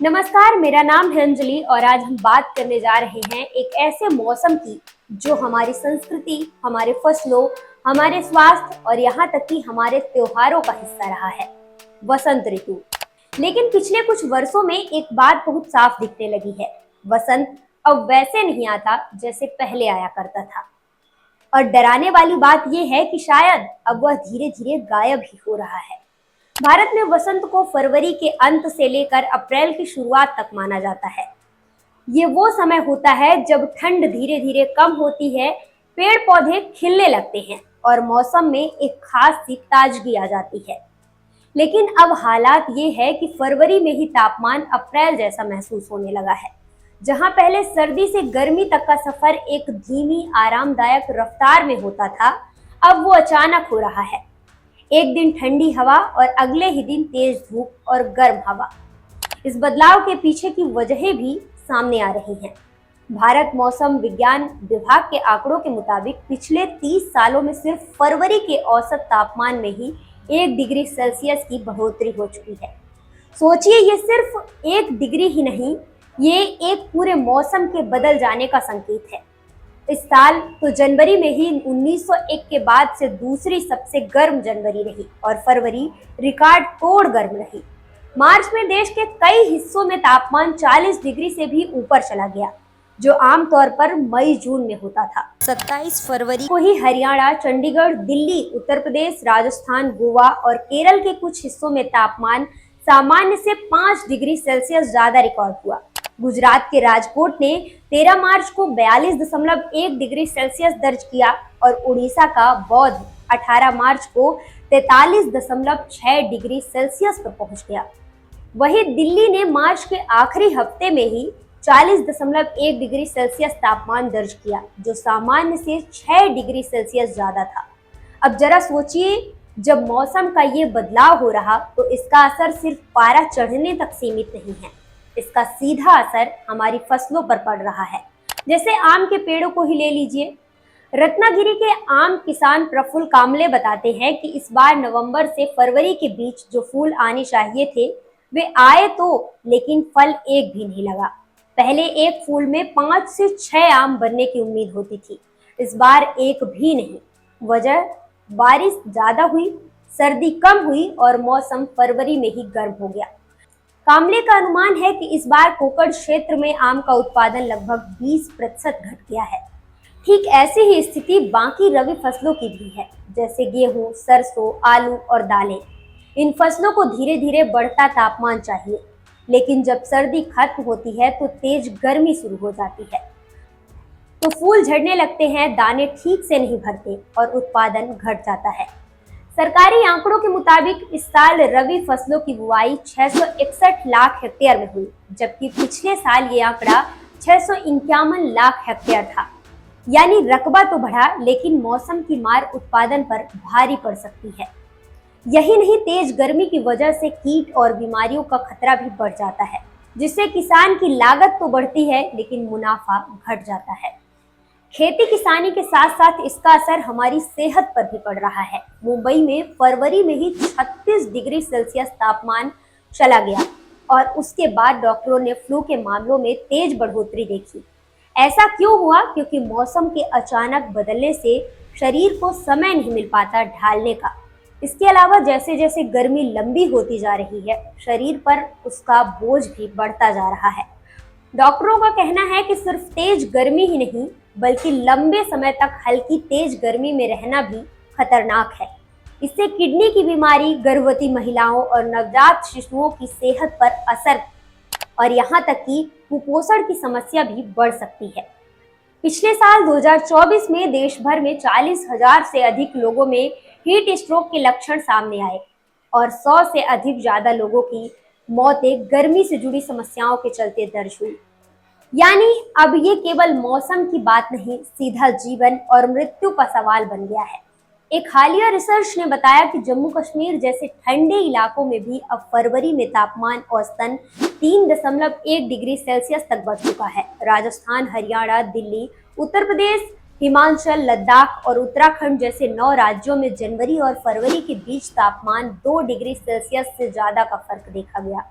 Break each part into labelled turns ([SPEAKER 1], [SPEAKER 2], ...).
[SPEAKER 1] नमस्कार, मेरा नाम है अंजलि और आज हम बात करने जा रहे हैं एक ऐसे मौसम की जो हमारी संस्कृति, हमारे फसलों, हमारे स्वास्थ्य और यहाँ तक कि हमारे त्योहारों का हिस्सा रहा है, वसंत ऋतु। लेकिन पिछले कुछ वर्षों में एक बात बहुत साफ दिखने लगी है। वसंत अब वैसे नहीं आता जैसे पहले आया करता था। और डराने वाली बात यह है कि शायद अब वह धीरे धीरे गायब ही हो रहा है। भारत में वसंत को फरवरी के अंत से लेकर अप्रैल की शुरुआत तक माना जाता है। ये वो समय होता है जब ठंड धीरे धीरे कम होती है, पेड़ पौधे खिलने लगते हैं और मौसम में एक खास सी ताजगी आ जाती है। लेकिन अब हालात ये है कि फरवरी में ही तापमान अप्रैल जैसा महसूस होने लगा है। जहां पहले सर्दी से गर्मी तक का सफर एक धीमी आरामदायक रफ्तार में होता था, अब वो अचानक हो रहा है। एक दिन ठंडी हवा और अगले ही दिन तेज धूप और गर्म हवा। इस बदलाव के पीछे की वजहें भी सामने आ रही हैं। भारत मौसम विज्ञान विभाग के आंकड़ों के मुताबिक पिछले 30 सालों में सिर्फ फरवरी के औसत तापमान में ही 1 डिग्री सेल्सियस की बढ़ोतरी हो चुकी है। सोचिए, ये सिर्फ 1 डिग्री ही नहीं, ये एक पूरे मौसम के बदल जाने का संकेत है। इस साल तो जनवरी में ही 1901 के बाद से दूसरी सबसे गर्म जनवरी रही और फरवरी रिकॉर्ड तोड़ गर्म रही। मार्च में देश के कई हिस्सों में तापमान 40 डिग्री से भी ऊपर चला गया, जो आमतौर पर मई जून में होता था। 27 फरवरी को ही हरियाणा, चंडीगढ़, दिल्ली, उत्तर प्रदेश, राजस्थान, गोवा और केरल के कुछ हिस्सों में तापमान सामान्य से 5 डिग्री सेल्सियस ज्यादा रिकॉर्ड हुआ। गुजरात के राजकोट ने 13 मार्च को 42.1 डिग्री सेल्सियस दर्ज किया और उड़ीसा का बौद्ध 18 मार्च को 43.6 डिग्री सेल्सियस पर पहुंच गया। वहीं दिल्ली ने मार्च के आखिरी हफ्ते में ही 40.1 डिग्री सेल्सियस तापमान दर्ज किया, जो सामान्य से 6 डिग्री सेल्सियस ज्यादा था। अब जरा सोचिए, जब मौसम का ये बदलाव हो रहा तो इसका असर सिर्फ पारा चढ़ने तक सीमित नहीं है। इसका सीधा असर हमारी फसलों पर पड़ रहा है। जैसे आम के पेड़ों को ही ले लीजिए। रत्नागिरी के आम किसान प्रफुल्ल कामले बताते हैं कि इस बार नवंबर से फरवरी के बीच जो फूल आने चाहिए थे वे आए तो, लेकिन फल एक भी नहीं लगा। पहले एक फूल में 5 से 6 आम बनने की उम्मीद होती थी, इस बार एक भी नहीं। वजह, बारिश ज्यादा हुई, सर्दी कम हुई और मौसम फरवरी में ही गर्म हो गया। कामले का अनुमान है कि इस बार कोकड़ क्षेत्र में आम का उत्पादन लगभग 20% घट गया है। ठीक ऐसी ही स्थिति बाकी रबी फसलों की भी है, जैसे गेहूं, सरसों, आलू और दालें। इन फसलों को धीरे धीरे बढ़ता तापमान चाहिए, लेकिन जब सर्दी खत्म होती है तो तेज गर्मी शुरू हो जाती है, तो फूल झड़ने लगते हैं, दाने ठीक से नहीं भरते और उत्पादन घट जाता है। सरकारी आंकड़ों के मुताबिक इस साल रबी फसलों की बुआई 661 लाख हेक्टेयर में हुई, जबकि पिछले साल ये आंकड़ा 651 लाख हेक्टेयर था। यानी रकबा तो बढ़ा, लेकिन मौसम की मार उत्पादन पर भारी पड़ सकती है। यही नहीं, तेज गर्मी की वजह से कीट और बीमारियों का खतरा भी बढ़ जाता है, जिससे किसान की लागत तो बढ़ती है लेकिन मुनाफा घट जाता है। खेती किसानी के साथ साथ इसका असर हमारी सेहत पर भी पड़ रहा है। मुंबई में फरवरी में ही 36 डिग्री सेल्सियस तापमान चला गया और उसके बाद डॉक्टरों ने फ्लू के मामलों में तेज बढ़ोतरी देखी। ऐसा क्यों हुआ? क्योंकि मौसम के अचानक बदलने से शरीर को समय नहीं मिल पाता ढालने का। इसके अलावा जैसे जैसे गर्मी लंबी होती जा रही है, शरीर पर उसका बोझ भी बढ़ता जा रहा है। डॉक्टरों का कहना है कि सिर्फ तेज गर्मी ही नहीं, बल्कि लंबे समय तक हल्की तेज गर्मी में रहना भी खतरनाक है। इससे किडनी की बीमारी, गर्भवती महिलाओं और नवजात शिशुओं की सेहत पर असर और यहाँ तक कि कुपोषण की समस्या भी बढ़ सकती है। पिछले साल 2024 में देश भर में 40,000 से अधिक लोगों में हीट स्ट्रोक के लक्षण सामने आए और 100 से अधिक ज्यादा लोगों की मौतें गर्मी से जुड़ी समस्याओं के चलते दर्ज हुई। यानी अब ये केवल मौसम की बात नहीं, सीधा जीवन और मृत्यु का सवाल बन गया है। एक हालिया रिसर्च ने बताया कि जम्मू कश्मीर जैसे ठंडे इलाकों में भी अब फरवरी में तापमान औसतन 3.1 डिग्री सेल्सियस तक बढ़ चुका है। राजस्थान, हरियाणा, दिल्ली, उत्तर प्रदेश, हिमाचल, लद्दाख और उत्तराखंड जैसे 9 राज्यों में जनवरी और फरवरी के बीच तापमान 2 डिग्री सेल्सियस से ज्यादा का फर्क देखा गया।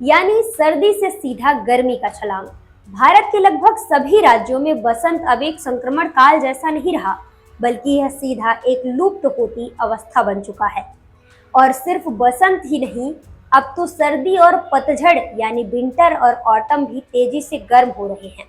[SPEAKER 1] यानी सर्दी से सीधा गर्मी का छलांग। भारत के लगभग सभी राज्यों में बसंत अब एक संक्रमण काल जैसा नहीं रहा, बल्कि यह सीधा एक लुप्त होती अवस्था बन चुका है। और सिर्फ बसंत ही नहीं, अब तो सर्दी और पतझड़ यानी विंटर और ऑटम भी तेजी से गर्म हो रहे हैं।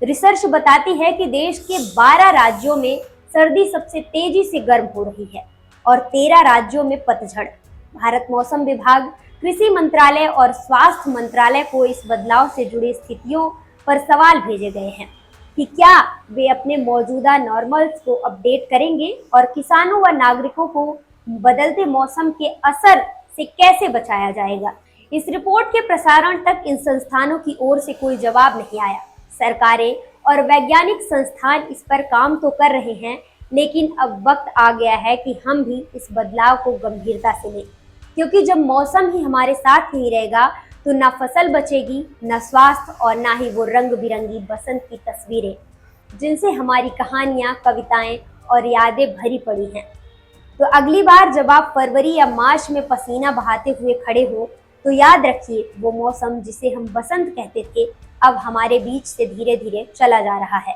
[SPEAKER 1] रिसर्च बताती है कि देश के 12 राज्यों में सर्दी सबसे तेजी से गर्म हो रही है और 13 राज्यों में पतझड़। भारत मौसम विभाग, कृषि मंत्रालय और स्वास्थ्य मंत्रालय को इस बदलाव से जुड़ी स्थितियों पर सवाल भेजे गए हैं कि क्या वे अपने मौजूदा नॉर्मल्स को अपडेट करेंगे और किसानों व नागरिकों को बदलते मौसम के असर से कैसे बचाया जाएगा। इस रिपोर्ट के प्रसारण तक इन संस्थानों की ओर से कोई जवाब नहीं आया। सरकारें और वैज्ञानिक संस्थान इस पर काम तो कर रहे हैं, लेकिन अब वक्त आ गया है कि हम भी इस बदलाव को गंभीरता से लें, क्योंकि जब मौसम ही हमारे साथ नहीं रहेगा तो ना फसल बचेगी, ना स्वास्थ्य और ना ही वो रंग बिरंगी बसंत की तस्वीरें जिनसे हमारी कहानियां, कविताएं और यादें भरी पड़ी हैं। तो अगली बार जब आप फरवरी या मार्च में पसीना बहाते हुए खड़े हो तो याद रखिए, वो मौसम जिसे हम बसंत कहते थे अब हमारे बीच से धीरे धीरे चला जा रहा है।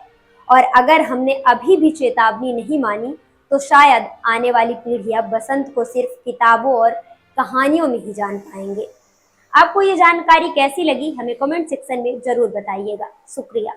[SPEAKER 1] और अगर हमने अभी भी चेतावनी नहीं मानी तो शायद आने वाली पीढ़ियां बसंत को सिर्फ किताबों और कहानियों में ही जान पाएंगे। आपको ये जानकारी कैसी लगी हमें कमेंट सेक्शन में जरूर बताइएगा। शुक्रिया।